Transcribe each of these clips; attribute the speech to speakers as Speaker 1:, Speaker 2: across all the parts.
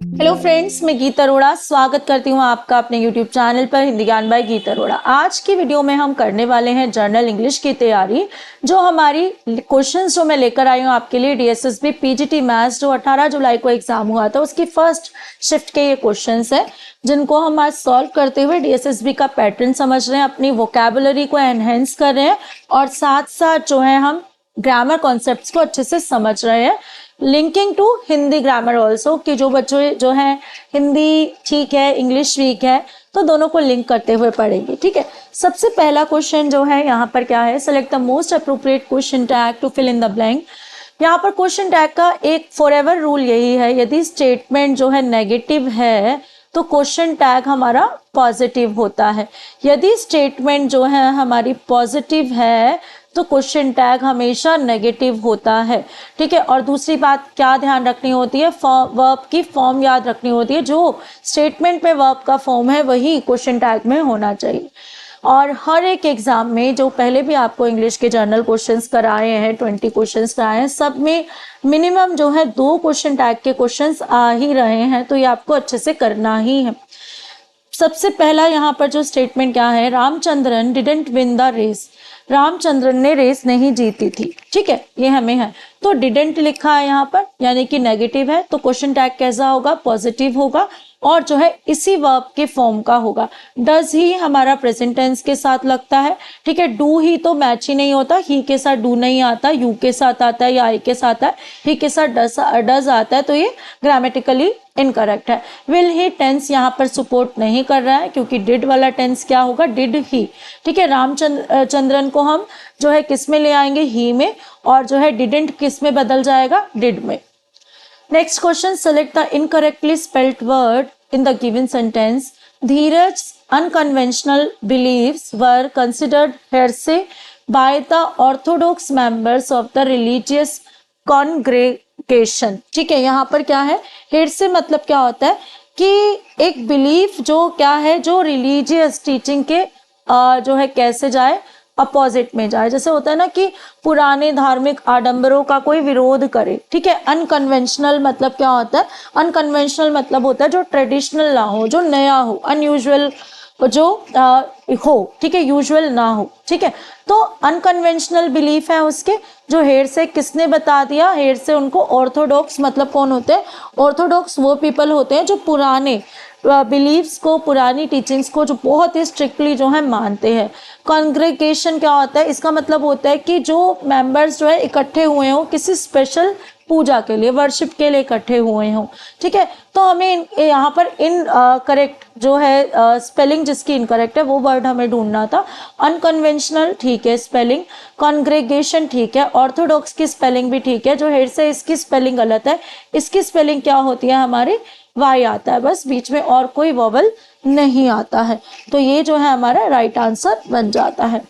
Speaker 1: Hello friends, मैं गीता अरोड़ा स्वागत करती हूँ आपका अपने यूट्यूब चैनल पर हिंदी ज्ञान बाय गीता अरोड़ा। आज की वीडियो में हम करने वाले हैं जनरल इंग्लिश की तैयारी। जो हमारी क्वेश्चंस जो मैं लेकर आई हूँ आपके लिए डीएसएसबी पीजीटी मैथ्स जो 18 जुलाई को एग्जाम हुआ था उसकी फर्स्ट शिफ्ट के ये क्वेश्चंस है जिनको हम आज सॉल्व करते हुए डीएसएसबी का पैटर्न समझ रहे हैं, अपनी वोकैबुलरी को एनहेंस कर रहे हैं और साथ साथ जो है हम ग्रामर कॉन्सेप्ट्स को अच्छे से समझ रहे हैं। Linking to Hindi grammar also कि जो बच्चे जो है हिंदी ठीक है, इंग्लिश वीक है, तो दोनों को लिंक करते हुए पढ़ेंगे। ठीक है, सबसे पहला क्वेश्चन जो है यहाँ पर क्या है, select the most appropriate question tag to fill in the blank. यहाँ पर क्वेश्चन टैग का एक फॉरएवर रूल यही है, यदि स्टेटमेंट जो है नेगेटिव है तो क्वेश्चन टैग हमारा पॉजिटिव होता है। यदि स्टेटमेंट जो है हमारी पॉजिटिव है तो क्वेश्चन टैग हमेशा नेगेटिव होता है। ठीक है, और दूसरी बात क्या ध्यान रखनी होती है, वर्ब की फॉर्म याद रखनी होती है। जो स्टेटमेंट में वर्ब का फॉर्म है वही क्वेश्चन टैग में होना चाहिए। और हर एक एग्जाम में जो पहले भी आपको इंग्लिश के जर्नल क्वेश्चंस कराए हैं, 20 क्वेश्चंस कराए हैं, सब में मिनिमम जो है 2 क्वेश्चन टैग के क्वेश्चंस आ ही रहे हैं, तो ये आपको अच्छे से करना ही है। सबसे पहला यहाँ पर जो स्टेटमेंट क्या है, Ramachandran didn't win the race. Ramachandran ने रेस नहीं जीती थी। ठीक है, ये हमें है, तो डिडंट लिखा है यहाँ पर यानी कि नेगेटिव है, तो क्वेश्चन टैग कैसा होगा, पॉजिटिव होगा और जो है इसी वर्ब के फॉर्म का होगा। डज ही हमारा प्रेजेंट टेंस के साथ लगता है। ठीक है, डू ही तो मैच ही नहीं होता, ही के साथ डू नहीं आता, यू के साथ आता है या आई के साथ है, ही के साथ डज आता है, तो ये ग्रामेटिकली इनकरेक्ट है। विल ही टेंस यहाँ पर सपोर्ट नहीं कर रहा है क्योंकि डिड वाला टेंस क्या होगा, डिड ही। ठीक है, रामचंद्रन को हम जो है किस में ले आएंगे, ही में, और जो है डिडंट किस में बदल जाएगा, डिड में। Next question, select the incorrectly spelled word in the given sentence. Dheeraj unconventional believes were considered heresy by the orthodox members of the religious congregation. ठीक है, यहाँ पर क्या है, हेरसे मतलब क्या होता है कि एक बिलीफ जो क्या है, जो रिलीजियस टीचिंग के जो है कैसे जाए, अपोजिट में जाए। जैसे होता है ना कि पुराने धार्मिक आडंबरों का कोई विरोध करे। ठीक है, अनकन्वेंशनल मतलब क्या होता है, अनकन्वेंशनल मतलब होता है जो ट्रेडिशनल ना हो, जो नया हो, अनयूजुअल जो हो। ठीक है, यूजुअल ना हो। ठीक है, तो अनकन्वेंशनल बिलीफ है उसके, जो हेर से किसने बता दिया, हेर से उनको ऑर्थोडॉक्स मतलब कौन होते हैं, ऑर्थोडॉक्स वो पीपल होते हैं जो पुराने बिलीव्स को, पुरानी टीचिंग्स को जो बहुत ही स्ट्रिक्टली जो है मानते हैं। कॉन्ग्रेगेशन क्या होता है, इसका मतलब होता है कि जो मेंबर्स जो है इकट्ठे हुए हों किसी स्पेशल पूजा के लिए, वर्शिप के लिए इकट्ठे हुए हों। ठीक है, तो हमें यहाँ पर इन करेक्ट जो है स्पेलिंग जिसकी इनकरेक्ट है वो वर्ड हमें ढूंढना था। अनकन्वेंशनल ठीक है स्पेलिंग, कॉन्ग्रेगेशन ठीक है, ऑर्थोडॉक्स की स्पेलिंग भी ठीक है, जो हेड से इसकी स्पेलिंग गलत है, इसकी स्पेलिंग क्या होती है हमारी, वाई आता है, बस बीच में और कोई वोवल नहीं आता है, तो ये जो है हमारा राइट आंसर बन जाता है।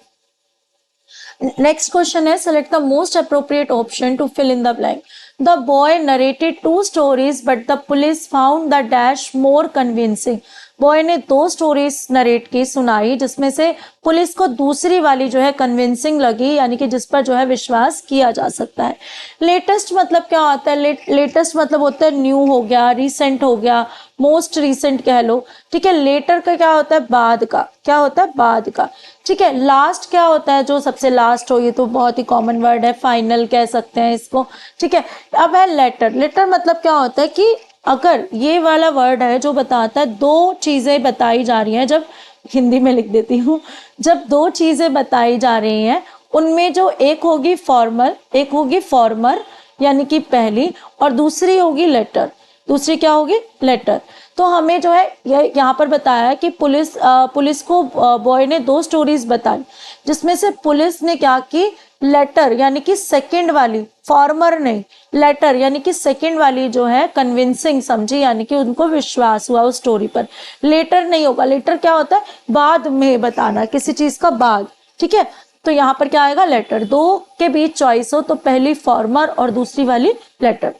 Speaker 1: नेक्स्ट क्वेश्चन है, select the most appropriate option to fill in the blank. The boy narrated 2 stories but the police found the dash more convincing. Boy ने 2 स्टोरीज नरेट की, सुनाई, जिसमें से पुलिस को दूसरी वाली जो है कन्विंसिंग लगी, यानी कि जिस पर जो है विश्वास किया जा सकता है। लेटेस्ट मतलब क्या होता है, लेटेस्ट मतलब होता है न्यू हो गया, रिसेंट हो गया, मोस्ट रिसेंट कह लो। ठीक है, लेटर का क्या होता है, बाद का, क्या होता है, बाद का। ठीक है, लास्ट क्या होता है, जो सबसे लास्ट हो, ये तो बहुत ही कॉमन वर्ड है, फाइनल कह सकते हैं इसको। ठीक है, अब है लेटर। लेटर मतलब क्या होता है कि अगर ये वाला वर्ड है जो बताता है 2 चीजें बताई जा रही हैं, जब हिंदी में लिख देती हूँ, जब 2 चीजें बताई जा रही हैं उनमें जो एक होगी फॉर्मल, एक होगी फॉर्मर यानी कि पहली, और दूसरी होगी लेटर, दूसरी क्या होगी, लेटर। तो हमें जो है यहाँ पर बताया कि पुलिस को बॉय ने 2 स्टोरीज बताई, जिसमें से पुलिस ने क्या की, लेटर यानी कि सेकंड वाली, फॉर्मर नहीं, लेटर यानी कि सेकंड वाली जो है कन्विंसिंग समझी, यानी कि उनको विश्वास हुआ उस स्टोरी पर। लेटर नहीं होगा, लेटर क्या होता है, बाद में बताना, किसी चीज का बाद। ठीक है, तो यहाँ पर क्या आएगा, लेटर। 2 के बीच चॉइस हो तो पहली फॉर्मर और दूसरी वाली letter.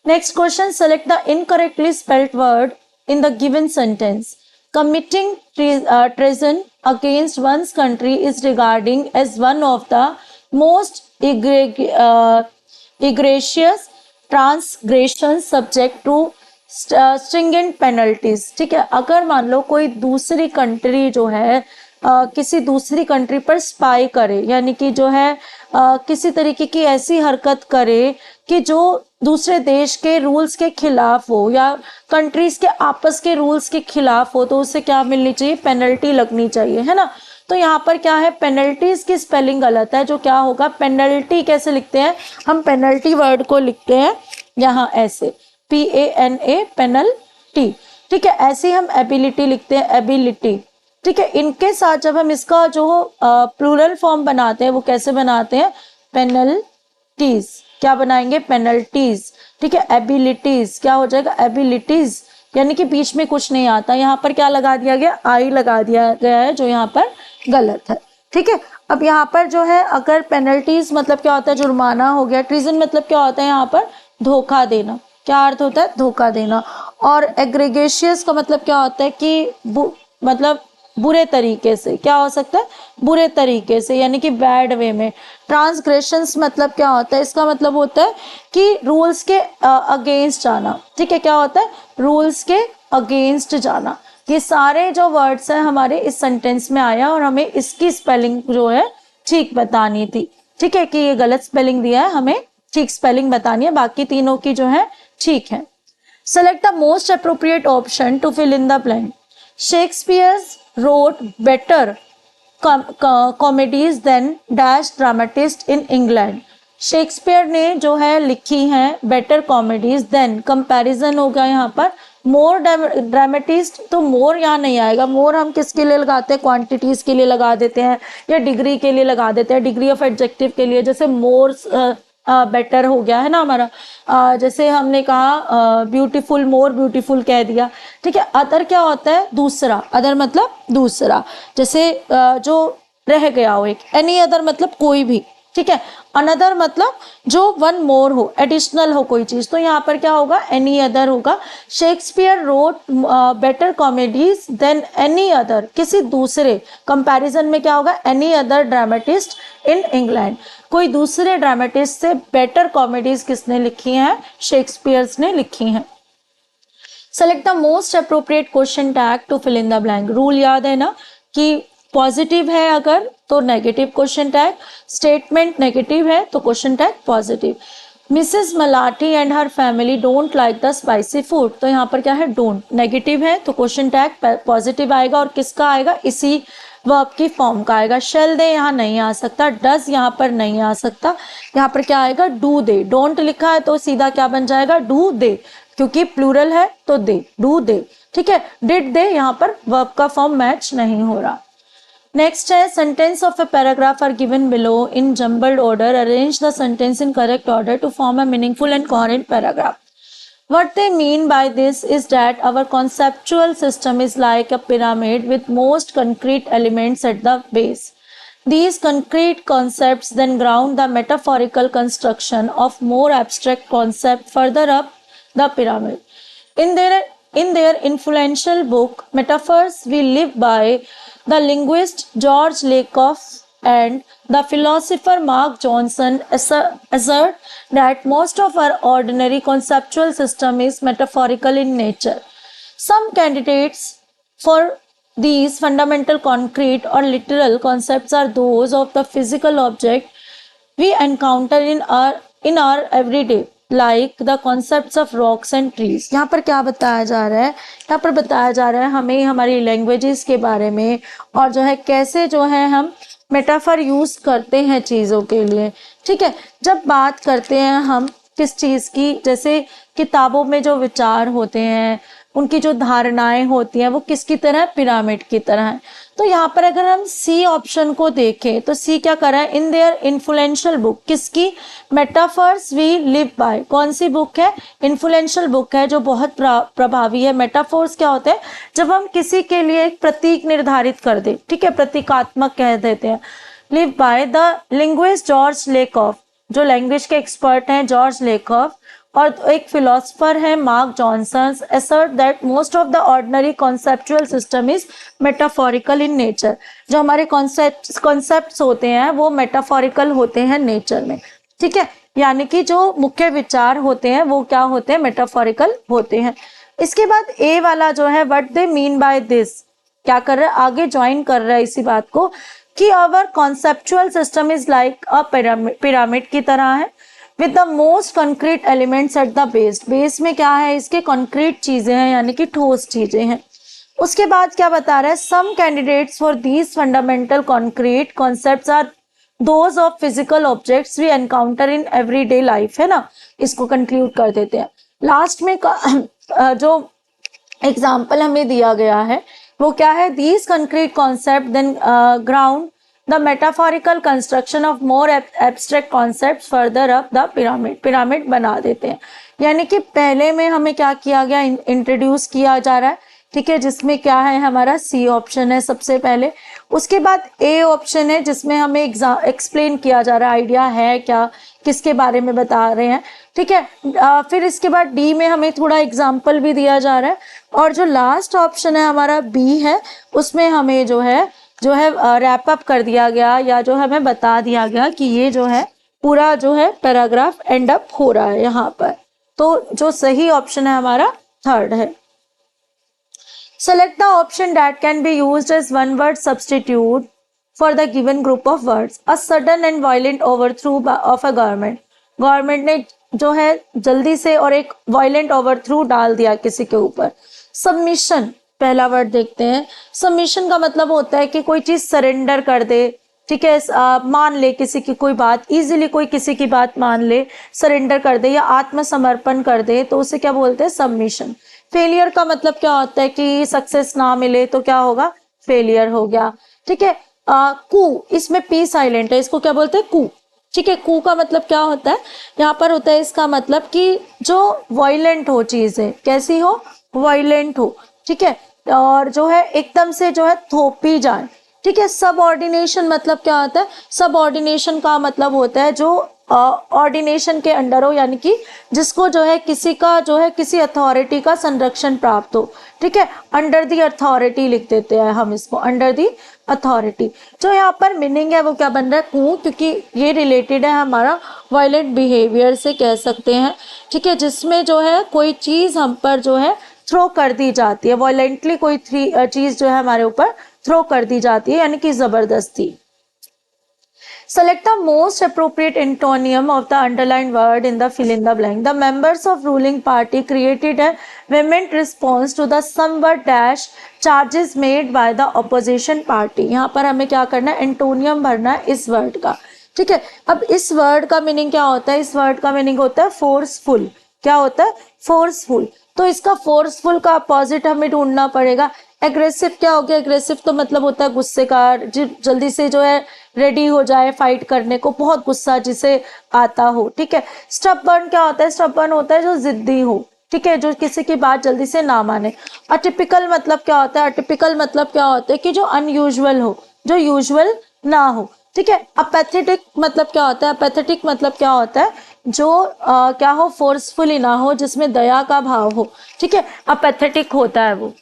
Speaker 1: Next question, select the incorrectly spelled word in the given sentence. Committing treason against one's country is regarding as one of the most egregious transgressions subject to stringent penalties, ठीक है। अगर मान लो कोई दूसरी country जो है किसी दूसरी कंट्री पर स्पाई करे, यानी कि जो है किसी तरीके की ऐसी हरकत करे कि जो दूसरे देश के रूल्स के खिलाफ हो या कंट्रीज के आपस के रूल्स के खिलाफ हो, तो उसे क्या मिलनी चाहिए, पेनल्टी लगनी चाहिए, है ना। तो यहाँ पर क्या है, पेनल्टीज की स्पेलिंग गलत है, जो क्या होगा, पेनल्टी कैसे लिखते हैं हम, पेनल्टी वर्ड को लिखते हैं यहाँ ऐसे, PANA पेनल्टी, ठीक है। ऐसे ही हम एबिलिटी लिखते हैं, एबिलिटी, ठीक है। इनके साथ जब हम इसका जो प्लूरल फॉर्म बनाते हैं वो कैसे बनाते हैं, पेनल्टीज, क्या बनाएंगे, पेनल्टीज, ठीक है। एबिलिटीज क्या हो जाएगा, एबिलिटीज, यानी कि बीच में कुछ नहीं आता, यहाँ पर क्या लगा दिया गया, आई लगा दिया गया है, जो यहाँ पर गलत है, ठीक है। अब यहाँ पर जो है अगर पेनल्टीज मतलब क्या होता है, जुर्माना हो गया, ट्रीजन मतलब क्या होता है यहाँ पर, धोखा देना, क्या अर्थ होता है, धोखा देना। और एग्रीगेशियस का मतलब क्या होता है कि मतलब बुरे तरीके से, क्या हो सकता है, बुरे तरीके से, यानी कि बैड वे में। ट्रांसग्रेशंस मतलब क्या होता है, इसका मतलब होता है कि रूल्स के अगेंस्ट जाना, ठीक है। क्या होता है, रूल्स के अगेंस्ट जाना। ये सारे जो वर्ड्स हैं हमारे इस सेंटेंस में आया और हमें इसकी स्पेलिंग जो है ठीक बतानी थी, ठीक है, कि ये गलत स्पेलिंग दिया है, हमें ठीक स्पेलिंग बतानी है, बाकी तीनों की जो है ठीक है। Select the most appropriate option to fill in the blank. Shakespeare wrote better comedies than dash dramatist in England। Shakespeare ने जो है लिखी हैं बेटर कॉमेडीज देन, कंपैरिजन होगा यहाँ पर, मोर ड्रामेटिस्ट, तो मोर यहाँ नहीं आएगा, मोर हम किसके लिए लगाते हैं, क्वांटिटीज के लिए लगा देते हैं या डिग्री के लिए लगा देते हैं, डिग्री ऑफ एडजेक्टिव के लिए, जैसे मोर बेटर हो गया है ना हमारा, जैसे हमने कहा ब्यूटीफुल, मोर ब्यूटीफुल कह दिया, ठीक है। अदर क्या होता है, दूसरा, अदर मतलब दूसरा, जैसे जो रह गया हो एक, एनी अदर मतलब कोई भी, ठीक है। अनदर मतलब जो वन मोर हो, एडिशनल हो कोई चीज, तो यहाँ पर क्या होगा, एनी अदर होगा। Shakespeare wrote better comedies than any other, किसी दूसरे, कंपैरिजन में क्या होगा, any other dramatist in England, कोई दूसरे ड्रामेटिस्ट से बेटर कॉमेडीज किसने लिखी हैं, शेक्सपियर ने लिखी हैं। Select the most appropriate question tag to fill in the blank. Rule याद है ना कि पॉजिटिव है अगर तो negative question tag, statement negative है तो question tag positive. Mrs Malathi and her family don't like the spicy food, तो यहाँ पर क्या है, डोंट, नेगेटिव है तो क्वेश्चन टैग पॉजिटिव आएगा, और किसका आएगा, इसी वर्ब की फॉर्म का आएगा। शेल दे यहाँ नहीं आ सकता, डज यहाँ पर नहीं आ सकता, यहाँ पर क्या आएगा, डू दे। डोंट लिखा है तो सीधा क्या बन जाएगा, डू दे, क्योंकि प्लूरल है तो दे, डू दे, ठीक है। डिड दे, यहाँ पर वर्ब का फॉर्म मैच नहीं हो रहा। नेक्स्ट है, sentence of a paragraph are given below in jumbled order, arrange the sentence in correct order to form a meaningful and coherent paragraph. What they mean by this is that our conceptual system is like a pyramid with most concrete elements at the base. These concrete concepts then ground the metaphorical construction of more abstract concepts further up the pyramid. In their influential book, Metaphors We Live By, the linguist George Lakoff and the philosopher Mark Johnson assert that most of our ordinary conceptual system is metaphorical in nature. Some candidates for these fundamental concrete or literal concepts are those of the physical object we encounter in our everyday, like the concepts of rocks and trees। यहाँ पर क्या बताया जा रहा है, यहाँ पर बताया जा रहा है हमें हमारी लैंग्वेजेस के बारे में, और जो है कैसे जो है हम मेटाफर यूज करते हैं चीज़ों के लिए, ठीक है। जब बात करते हैं हम किस चीज़ की, जैसे किताबों में जो विचार होते हैं, उनकी जो धारणाएं होती हैं, वो किसकी तरह, पिरामिड की तरह है। तो यहाँ पर अगर हम सी ऑप्शन को देखें तो सी क्या कर रहा है, इन देयर इन्फ्लुएंशियल बुक, किसकी, मेटाफर्स वी लिव बाय, कौन सी बुक है, इन्फ्लुएंशियल बुक है जो बहुत प्रभावी है। मेटाफोर्स क्या होते हैं, जब हम किसी के लिए एक प्रतीक निर्धारित कर दे, ठीक है, प्रतीकात्मक कह देते हैं। Live by the linguist George Lakoff, जो लैंग्वेज के एक्सपर्ट हैं जॉर्ज लेकॉफ, और एक फिलोसफर है mark Johnson, assert that most of the ordinary conceptual system is metaphorical in nature। जो हमारे कॉन्सेप्ट्स होते हैं वो मेटाफोरिकल होते हैं नेचर में, ठीक है, यानी कि जो मुख्य विचार होते हैं वो क्या होते हैं, मेटाफोरिकल होते हैं। इसके बाद ए वाला जो है what they mean by this, क्या कर रहा है, आगे ज्वाइन कर रहा है इसी बात को कि our conceptual system is like a pyramid की तरह है with the most concrete elements at the base. Base में क्या है, इसके कंक्रीट चीजें हैं यानी कि ठोस चीजें हैं। उसके बाद क्या बता रहा है, some candidates for these fundamental concrete concepts are those of physical objects we encounter in everyday life, है ना। इसको कंक्लूड कर देते हैं। लास्ट में जो एग्जाम्पल हमें दिया गया है वो क्या है, these concrete concept then ground the metaphorical construction of more abstract concept further up the pyramid. Pyramid बना देते हैं, यानी कि पहले में हमें क्या किया गया, इंट्रोड्यूस किया जा रहा है, ठीक है, जिसमें क्या है हमारा सी ऑप्शन है सबसे पहले। उसके बाद ए ऑप्शन है जिसमें हमें एक्सप्लेन किया जा रहा है, आइडिया है क्या, किसके बारे में बता रहे हैं, ठीक है। फिर इसके बाद डी में हमें थोड़ा एग्जाम्पल भी दिया जा रहा है। और जो लास्ट ऑप्शन है हमारा बी है, उसमें हमें जो है रैप अप कर दिया गया या जो हमें बता दिया गया कि ये जो है पूरा जो है पैराग्राफ एंड अप हो रहा है यहाँ पर। तो जो सही ऑप्शन है हमारा थर्ड है। Select the option that can be used as one word substitute for the given group of words. A sudden and violent overthrow of a government. Government ने जो है जल्दी से और एक वायलेंट ओवरथ्रू डाल दिया किसी के ऊपर। सबमिशन पहला वर्ड देखते हैं। सबमिशन का मतलब होता है कि कोई चीज सरेंडर कर दे, ठीक है, मान ले किसी की कोई बात, इजीली कोई किसी की बात मान ले, सरेंडर कर दे या आत्मसमर्पण कर दे, तो उसे क्या बोलते हैं, सबमिशन। फेलियर का मतलब क्या होता है कि सक्सेस ना मिले तो क्या होगा, फेलियर हो गया, ठीक है। कू, इसमें पी साइलेंट है, इसको क्या बोलते हैं, कू, ठीक है। कू का मतलब क्या होता है, यहाँ पर होता है इसका मतलब कि जो वायलेंट हो चीजें, कैसी हो, वायलेंट हो, ठीक है, और जो है एकदम से जो है थोपी जाए, ठीक है। सबऑर्डिनेशन मतलब क्या होता है, सबऑर्डिनेशन का मतलब होता है जो ऑर्डिनेशन के अंडर हो, यानी कि जिसको जो है किसी का जो है किसी अथॉरिटी का संरक्षण प्राप्त हो, ठीक है। अंडर दी अथॉरिटी लिख देते हैं हम इसको, अंडर दी अथॉरिटी। जो यहाँ पर मीनिंग है वो क्या बन रहा है, कू, क्योंकि ये रिलेटेड है हमारा वायलेंट बिहेवियर से कह सकते हैं, ठीक है, जिसमें जो है कोई चीज हम पर जो है थ्रो कर दी जाती है, वायलेंटली कोई चीज जो है हमारे ऊपर थ्रो कर दी जाती है, यानी कि जबरदस्ती। Select the most appropriate antonym of the underlined word in the fill in the blank. The members of ruling party created a vehement response to the somewhat dash charges made by the opposition party. यहाँ पर हमें क्या करना है, antonym भरना है इस word का, ठीक है। अब इस वर्ड का मीनिंग क्या होता है, इस वर्ड का मीनिंग होता है फोर्सफुल। क्या होता है, फोर्सफुल। तो इसका फोर्सफुल का अपोजिट हमें ढूंढना पड़ेगा। एग्रेसिव क्या हो गया, एग्रेसिव तो मतलब होता है गुस्से का, जल्दी से जो है रेडी हो जाए फाइट करने को, बहुत गुस्सा जिसे आता हो, ठीक है। स्टबर्न क्या होता है, स्टबर्न होता है जो जिद्दी हो, ठीक है, जो किसी की बात जल्दी से ना माने। अटिपिकल मतलब क्या होता है, अटिपिकल मतलब क्या होता है कि जो अनयूजुअल हो, जो यूजुअल ना हो, ठीक है। अपैथेटिक मतलब क्या होता है, अपैथेटिक मतलब क्या होता है जो क्या हो, फोर्सफुली ना हो, जिसमें दया का भाव हो, ठीक है, अपैथेटिक होता है वो।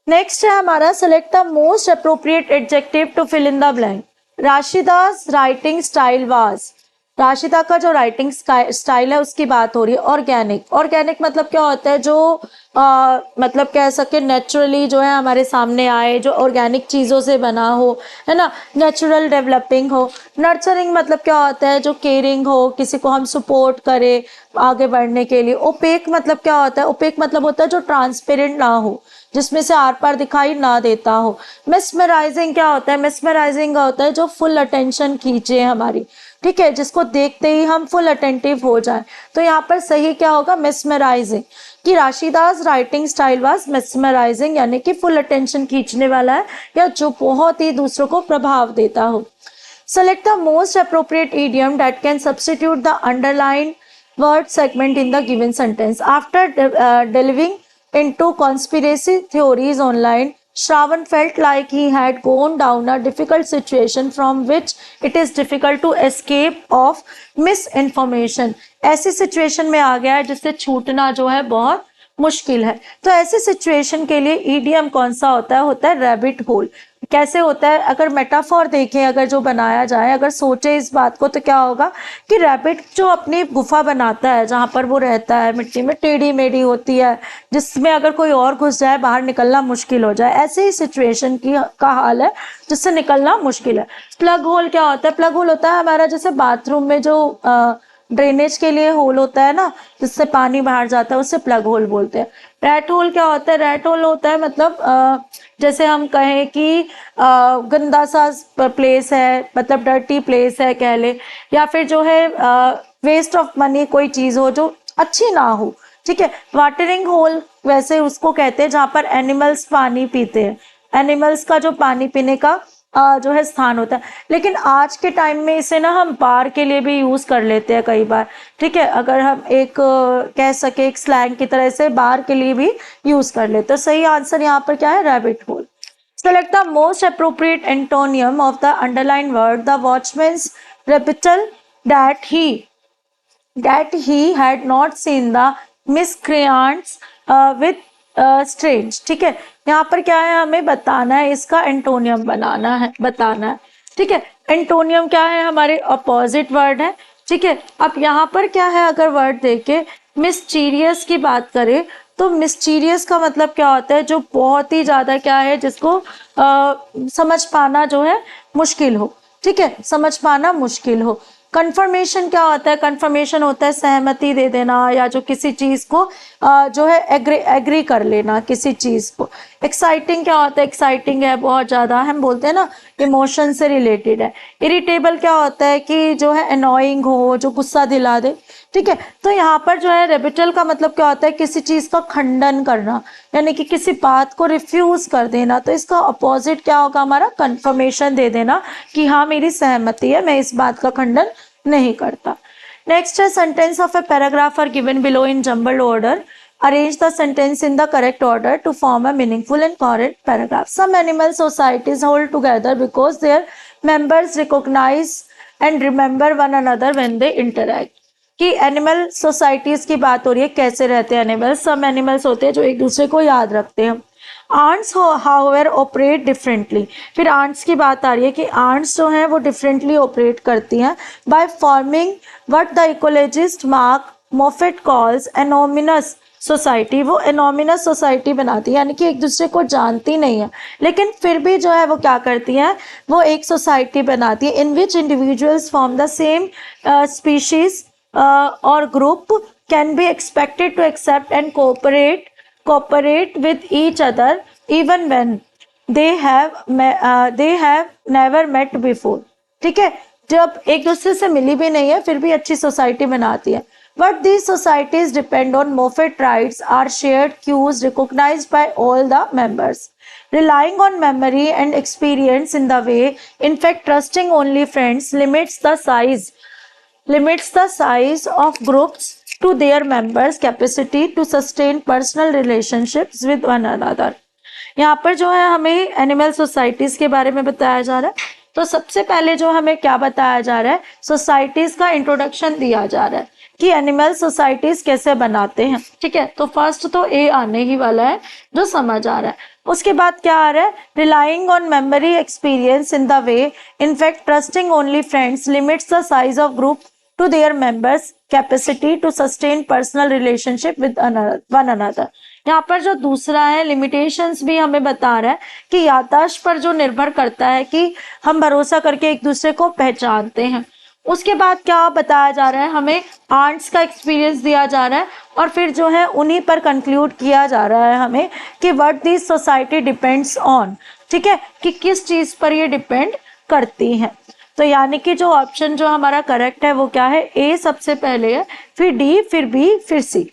Speaker 1: नेक्स्ट है हमारा select the most appropriate adjective to fill in the blank. Rashida's writing style was, Rashida का जो राइटिंग स्टाइल है उसकी बात हो रही है। ऑर्गेनिक, ऑर्गेनिक मतलब क्या होता है, जो मतलब कह सके नेचुरली जो है हमारे सामने आए, जो ऑर्गेनिक चीज़ों से बना हो, है ना, नेचुरल डेवलपिंग हो। नर्चरिंग मतलब क्या होता है, जो केयरिंग हो, किसी को हम सपोर्ट करें आगे बढ़ने के लिए। ओपेक मतलब क्या होता है, ओपेक मतलब होता है जो ट्रांसपेरेंट ना हो, जिसमें से आर पार दिखाई ना देता हो। मेस्मराइजिंग क्या होता है, मेस्मराइजिंग का होता है जो फुल अटेंशन खींचे हमारी, ठीक है, जिसको देखते ही हम फुल अटेंटिव हो जाएं। तो यहाँ पर सही क्या होगा, मेस्मराइजिंग, कि राशिदास राइटिंग स्टाइल वाज मेस्मराइजिंग, यानी कि फुल अटेंशन खींचने वाला है या जो बहुत ही दूसरों को प्रभाव देता हो। Select the most appropriate idiom that can substitute the underline word segment in the given sentence. After delving into conspiracy theories online, Shravan felt like he had gone down a difficult situation from which it is difficult to escape of misinformation. ऐसी situation में आ गया है जिससे छूटना जो है बहुत मुश्किल है। तो ऐसी सिचुएशन के लिए ईडीएम कौन सा होता है रैबिट होल। कैसे होता है, अगर मेटाफॉर देखें, अगर जो बनाया जाए, अगर सोचे इस बात को, तो क्या होगा कि रैबिट जो अपनी गुफा बनाता है जहाँ पर वो रहता है, मिट्टी में टेढ़ी मेढ़ी होती है, जिसमें अगर कोई और घुस जाए बाहर निकलना मुश्किल हो जाए, ऐसे ही सिचुएशन का हाल है जिससे निकलना मुश्किल है। प्लग होल क्या होता है? प्लग होल होता है हमारा जैसे बाथरूम में जो ड्रेनेज के लिए होल होता है ना, जिससे पानी बाहर जाता है, उससे प्लग होल बोलते हैं। रैट होल क्या होता है? रैट होल होता है मतलब जैसे हम कहें कि गंदा सा प्लेस है, मतलब डर्टी प्लेस है कह ले, या फिर जो है वेस्ट ऑफ मनी कोई चीज हो जो अच्छी ना हो, ठीक है। वाटरिंग होल वैसे उसको कहते हैं जहाँ पर एनिमल्स पानी पीते हैं, एनिमल्स का जो पानी पीने का जो है स्थान होता है। लेकिन आज के टाइम में इसे ना हम बार के लिए भी यूज कर लेते हैं कई बार, ठीक है। अगर हम एक कह सके एक स्लैंग की तरह से बार के लिए भी यूज कर लेते हैं। तो सही आंसर यहाँ पर क्या है? Rabbit hole. Select the most appropriate antonym of the underlined word. The watchman's rebuttal that he had not seen the miscreants with strange, ठीक है। यहाँ पर क्या है? हमें बताना है, इसका एंटोनियम बताना है, ठीक है। एंटोनियम क्या है? हमारे अपोजिट वर्ड है, ठीक है। अब यहाँ पर क्या है? अगर वर्ड देखे मिस्टीरियस की बात करें तो मिस्टीरियस का मतलब क्या होता है? जो बहुत ही ज्यादा क्या है, जिसको समझ पाना जो है मुश्किल हो, ठीक है, समझ पाना मुश्किल हो। कंफर्मेशन क्या होता है? कंफर्मेशन होता है सहमति दे देना, या जो किसी चीज को जो है एग्री कर लेना किसी चीज को। एक्साइटिंग क्या होता है? एक्साइटिंग है बहुत ज्यादा, हम बोलते हैं ना इमोशन से रिलेटेड है। इरिटेबल क्या होता है? कि जो है अनोइंग हो, जो गुस्सा दिला दे, ठीक है। तो यहाँ पर जो है रेबिटल का मतलब क्या होता है? किसी चीज का खंडन करना, यानी कि किसी बात को रिफ्यूज कर देना। तो इसका अपोजिट क्या होगा हमारा? कंफर्मेशन दे देना कि हाँ मेरी सहमति है, मैं इस बात का खंडन नहीं करता। नेक्स्ट है sentence of a paragraph are given below in jumbled order. Arrange the sentence in the correct order to form a meaningful and coherent paragraph. Some animal societies hold together because their members recognize and remember one another when they interact. कि animal societies की बात हो रही है, कैसे रहते हैं animals? सब एनिमल्स होते हैं जो एक दूसरे को याद रखते हैं। Ants however operate differently. फिर आंट्स की बात आ रही है कि आंट्स जो हैं वो डिफरेंटली ऑपरेट करती हैं by forming what the ecologist Mark Moffett calls anonymous society. वो एनोमिनस सोसाइटी बनाती है, यानी कि एक दूसरे को जानती नहीं है, लेकिन फिर भी जो है वो क्या करती हैं? वो एक सोसाइटी बनाती है in which individuals from the same species or group can be expected to accept and cooperate with each other even when they have never met before, ठीक है। जब एक दूसरे से मिली भी नहीं है फिर भी अच्छी सोसाइटी बनाती है। But these societies depend on Moffat rights, are shared cues recognized by all the members. Relying on memory and experience in the way, in fact, trusting only friends limits the size of groups to their members' capacity to sustain personal relationships with one another. यहाँ पर जो है हमें animal societies के बारे में बताया जा रहा है। तो सबसे पहले जो हमें क्या बताया जा रहा है? सोसाइटीज का इंट्रोडक्शन दिया जा रहा है कि एनिमल सोसाइटीज कैसे बनाते हैं, ठीक है। तो फर्स्ट तो ए आने ही वाला है जो समझ आ रहा है। उसके बाद क्या आ रहा है? Relying on memory experience in the way, in fact trusting only friends limits the size of group to their members capacity to sustain personal relationship with one another. यहाँ पर जो दूसरा है लिमिटेशंस भी हमें बता रहा है कि याददाश्त पर जो निर्भर करता है कि हम भरोसा करके एक दूसरे को पहचानते हैं। उसके बाद क्या बताया जा रहा है? हमें आंट्स का एक्सपीरियंस दिया जा रहा है और फिर जो है उन्हीं पर कंक्लूड किया जा रहा है हमें कि what this society depends on, ठीक है, कि किस चीज पर ये डिपेंड करती है। तो यानी कि जो ऑप्शन जो हमारा करेक्ट है वो क्या है? ए सबसे पहले है, फिर डी, फिर बी, फिर सी।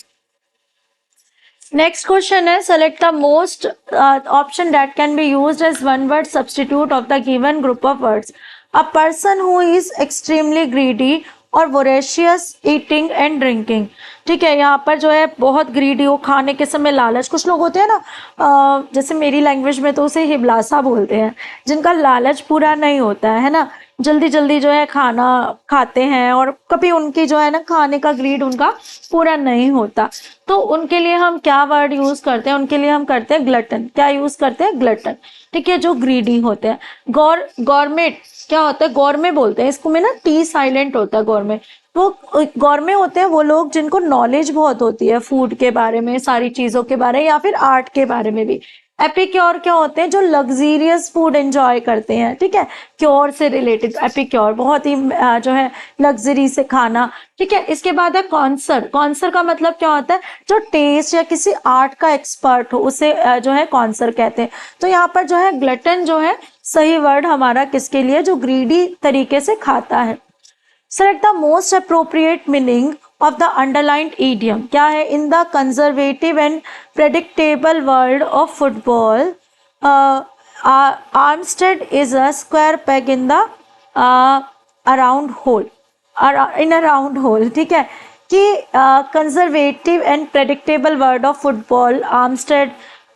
Speaker 1: नेक्स्ट क्वेश्चन है select the most option that can be used as one word substitute of the given group of words. A person who is extremely greedy और वोरेशियस ईटिंग एंड ड्रिंकिंग, ठीक है। यहाँ पर जो है बहुत greedy हो, खाने के समय लालच, कुछ लोग होते हैं ना जैसे मेरी लैंग्वेज में तो उसे हिबलासा बोलते हैं, जिनका लालच पूरा नहीं होता है ना, जल्दी जल्दी जो है खाना खाते हैं और कभी उनकी जो है ना खाने का ग्रीड उनका पूरा नहीं होता, तो उनके लिए हम क्या वर्ड यूज करते हैं? उनके लिए हम करते हैं ग्लटन। क्या यूज करते हैं? ग्लटन। ठीक है, जो ग्रीडी होते हैं। गौरमेट क्या होता है? गौरमे बोलते हैं इसको में ना, टी साइलेंट होता है गौरमे। वो गौरमे होते हैं वो लोग जिनको नॉलेज बहुत होती है फूड के बारे में, सारी चीजों के बारे में, या फिर आर्ट के बारे में भी। एपिक्योर क्या होते हैं? जो लग्जीरियस फूड एंजॉय करते हैं। ठीक है, क्योर से रिलेटेड एपिक्योर, बहुत ही जो है लग्जरी से खाना। ठीक है, इसके बाद है कॉन्सर। कॉन्सर का मतलब क्या होता है? जो टेस्ट या किसी आर्ट का एक्सपर्ट हो उसे जो है कॉन्सर कहते हैं। तो यहाँ पर जो है ग्लटन जो है सही वर्ड हमारा किसके लिए? जो ग्रीडी तरीके से खाता है। Select the most appropriate meaning of the underlined idiom. क्या है? In the conservative and predictable world of football, Armstead is a square peg in the a round hole. In a round hole. ठीक है कि conservative and predictable world of football, Armstead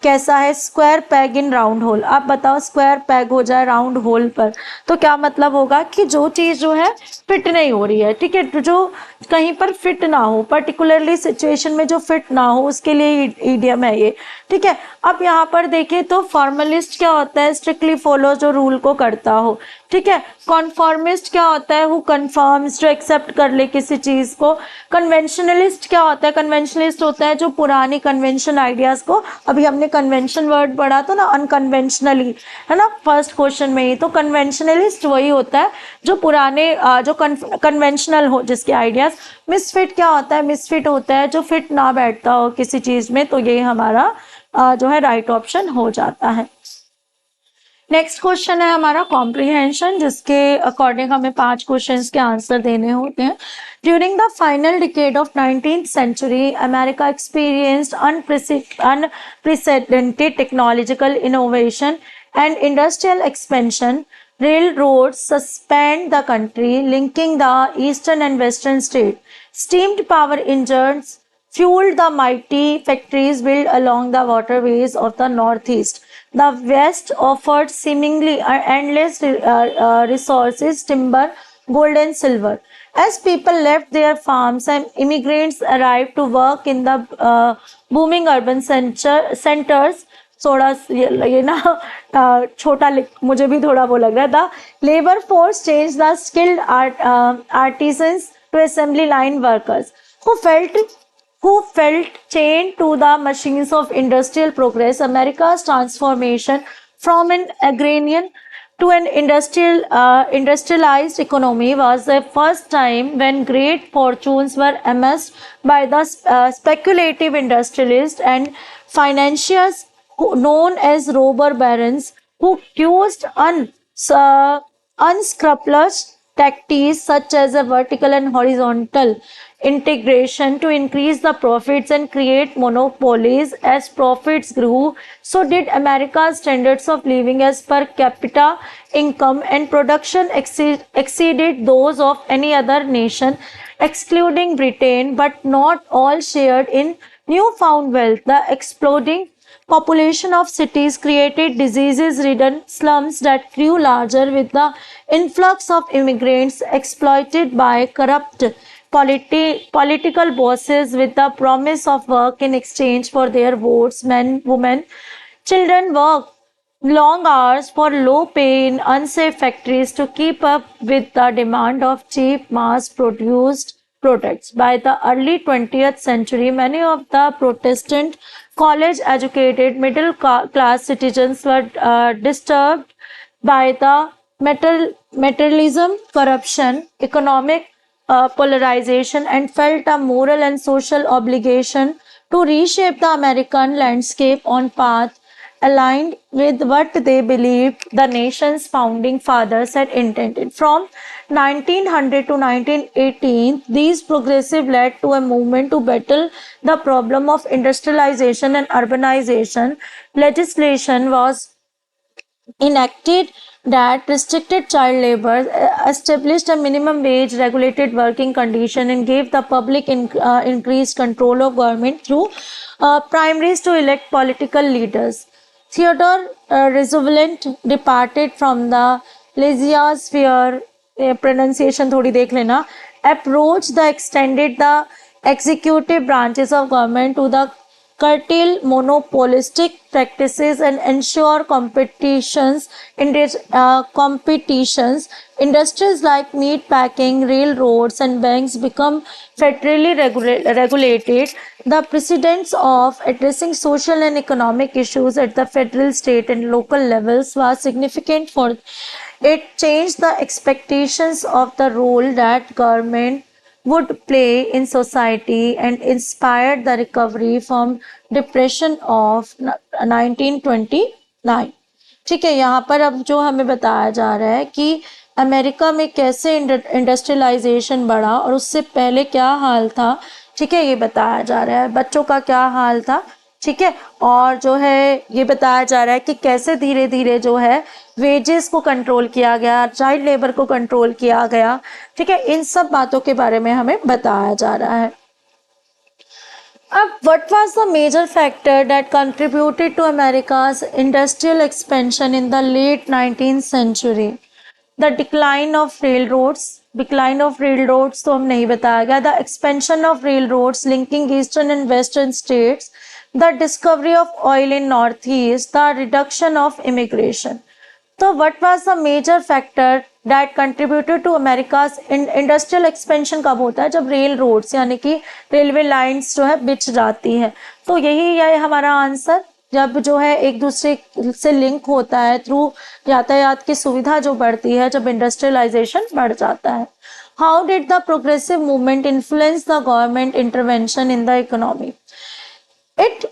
Speaker 1: कैसा है? Square peg in round whole. आप बताओ, square peg हो जाए round whole पर तो क्या मतलब होगा? कि जो चीज जो है फिट नहीं हो रही है। ठीक है, तो जो कहीं पर फिट ना हो, पर्टिकुलरली सिचुएशन में जो फिट ना हो, उसके लिए ईडियम है ये। ठीक है, अब यहाँ पर देखें तो फॉर्मलिस्ट क्या होता है? स्ट्रिक्टली फॉलो, जो रूल को करता हो। ठीक है, कॉन्फॉर्मिस्ट क्या होता है? वो कन्फर्म्स, जो एक्सेप्ट कर ले किसी चीज को। कन्वेंशनलिस्ट क्या होता है? कन्वेंशनलिस्ट होता है जो पुरानी कन्वेंशन आइडियाज को, अभी हमने कन्वेंशन वर्ड पढ़ा था ना, अनकन्वेंशनली, है ना, फर्स्ट क्वेश्चन में ही। तो कन्वेंशनलिस्ट वही होता है जो पुराने जो कन्वेंशनल हो, जिसके आइडियाज। मिसफिट क्या होता है? मिसफिट होता है जो फिट ना बैठता हो किसी चीज में। तो ये हमारा जो है राइट ऑप्शन हो जाता है। नेक्स्ट क्वेश्चन है हमारा कॉम्प्रिहेंशन, जिसके अकॉर्डिंग हमें 5 क्वेश्चंस के आंसर देने होते हैं। During the final decade of 19th century, America experienced unprecedented technological innovation and industrial expansion. Railroads spanned the country, linking the eastern and western states. Steam power engines fueled the mighty factories built along the waterways of the Northeast. The West offered seemingly endless resources: timber, gold, and silver. As people left their farms and immigrants arrived to work in the booming urban centers, थोड़ा ये ना छोटा मुझे भी थोड़ा वो लग रहा था। Labour force change the skilled artisans to assembly line workers who felt chained to the machines of industrial progress. America's transformation from an agrarian to an industrialized economy was the first time when great fortunes were amassed by the speculative industrialists and financiers known as robber barons, who used unscrupulous tactics such as a vertical and horizontal integration to increase the profits and create monopolies. As profits grew, so did America's standards of living, as per capita income and production exceeded those of any other nation, excluding Britain, but not all shared in newfound wealth. The exploding population of cities created disease-ridden slums that grew larger with the influx of immigrants, exploited by corrupt political bosses with the promise of work in exchange for their votes. Men, women, children worked long hours for low pay in unsafe factories to keep up with the demand of cheap mass-produced products. By the early 20th century, many of the Protestant college-educated middle-class citizens were disturbed by the materialism, corruption, economic polarization, and felt a moral and social obligation to reshape the American landscape on path aligned with what they believed the nation's founding fathers had intended. From 1900 to 1918, these progressive led to a movement to battle the problem of industrialization and urbanization. Legislation was enacted that restricted child labor, established a minimum wage, regulated working conditions, and gave the public increased control of government through primaries to elect political leaders. Theodore Roosevelt departed from the laissez-faire pronunciation थोड़ी देख लेना। Approach the extended the executive branches of government to the curtail monopolistic practices and ensure competitions. Industries like meat packing, railroads, and banks become federally regulated. The precedents of addressing social and economic issues at the federal, state, and local levels was significant for it changed the expectations of the role that government would play in society and inspired the recovery from depression of 1929। ठीक है, यहाँ पर अब जो हमें बताया जा रहा है कि अमेरिका में कैसे इंडस्ट्रियलाइजेशन बढ़ा और उससे पहले क्या हाल था। ठीक है, ये बताया जा रहा है बच्चों का क्या हाल था। ठीक है, और जो है ये बताया जा रहा है कि कैसे धीरे धीरे जो है वेजेस को कंट्रोल किया गया, चाइल्ड लेबर को कंट्रोल किया गया। ठीक है, इन सब बातों के बारे में हमें बताया जा रहा है। अब what was the major factor that contributed to America's industrial expansion in the late 19th century? The decline of railroads तो हम नहीं बताया गया। The expansion of railroads linking eastern and western states, the discovery of oil in northeast, the reduction of immigration. तो what was the major factor that contributed to America's industrial expansion कब होता है? जब रेल रोड्स यानी कि railway lines जो है बिछ जाती है। तो यही है हमारा आंसर, जब जो है एक दूसरे से लिंक होता है थ्रू यातायात की सुविधा जो बढ़ती है, जब इंडस्ट्रियलाइजेशन बढ़ जाता है। How did the progressive movement influence the government intervention in the economy? It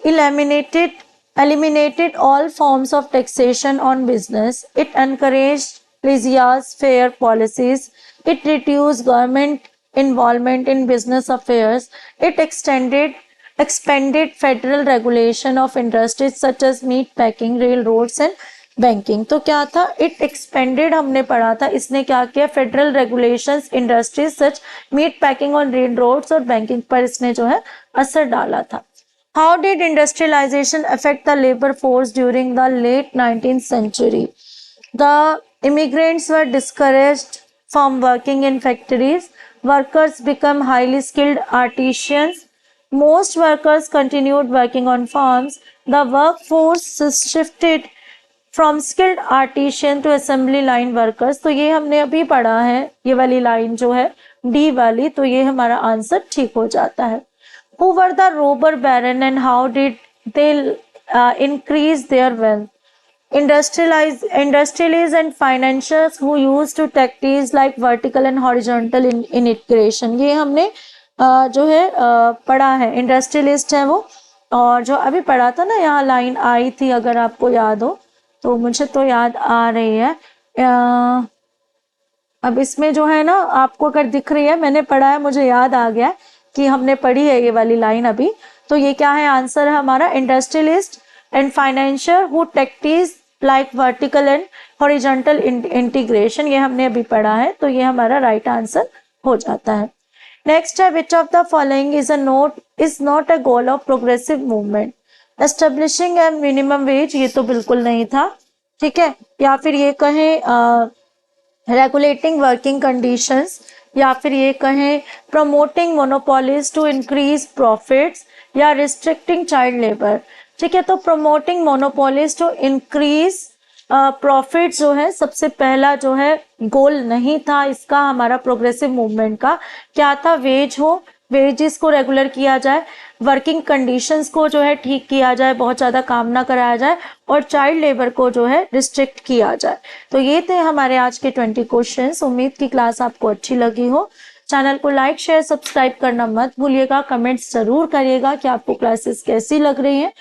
Speaker 1: eliminated all forms of taxation on business. It encouraged laissez-faire policies. It reduced government involvement in business affairs. It expanded federal regulation of industries such as meat packing, railroads and banking. तो क्या था? It expanded हमने पढ़ा था, इसने क्या किया? Federal regulations industries सच meet packing और रेलरोड्स और बैंकिंग पर इसने जो है असर डाला था। How did industrialization affect the labor force during the late 19th century? The immigrants were discouraged from working in factories. Workers became highly skilled artisans. Most workers continued working on farms. The workforce shifted from skilled artisan to assembly line workers. तो ये हमने अभी पढ़ा है, ये वाली line जो है डी वाली, तो ये हमारा आंसर ठीक हो जाता है। Who were the robber baron and how did they increase their wealth? Industrialists and financiers who used to tactics like vertical and horizontal integration. ये हमने जो है पढ़ा है, इंडस्ट्रियलिस्ट है वो। और जो अभी पढ़ा था ना, यहाँ लाइन आई थी, अगर आपको याद हो तो, मुझे तो याद आ रही है। अब इसमें जो है ना, आपको अगर दिख रही है, मैंने पढ़ा है, मुझे याद आ गया कि हमने पढ़ी है ये वाली लाइन अभी। तो ये क्या है? आंसर है हमारा industrialist and financier who tactics like vertical and horizontal integration, ये हमने अभी पढ़ा है, तो ये हमारा राइट आंसर हो जाता है। नेक्स्ट है, which of the following is not a goal of progressive movement? Establishing A minimum wage, ये तो बिल्कुल नहीं था। ठीक है, या फिर ये कहें रेगुलेटिंग वर्किंग कंडीशंस, या फिर ये कहें promoting monopolies to increase profits, या रिस्ट्रिक्टिंग चाइल्ड लेबर। ठीक है, तो promoting monopolies to increase profit जो है सबसे पहला जो है गोल नहीं था इसका, हमारा प्रोग्रेसिव मूवमेंट का। क्या था? वेजेस को रेगुलर किया जाए, वर्किंग कंडीशंस को जो है ठीक किया जाए, बहुत ज़्यादा काम ना कराया जाए, और चाइल्ड लेबर को जो है रिस्ट्रिक्ट किया जाए। तो ये थे हमारे आज के 20 क्वेश्चंस। उम्मीद की क्लास आपको अच्छी लगी हो। चैनल को लाइक शेयर सब्सक्राइब करना मत भूलिएगा। कमेंट्स जरूर करिएगा कि आपको क्लासेस कैसी लग रही है।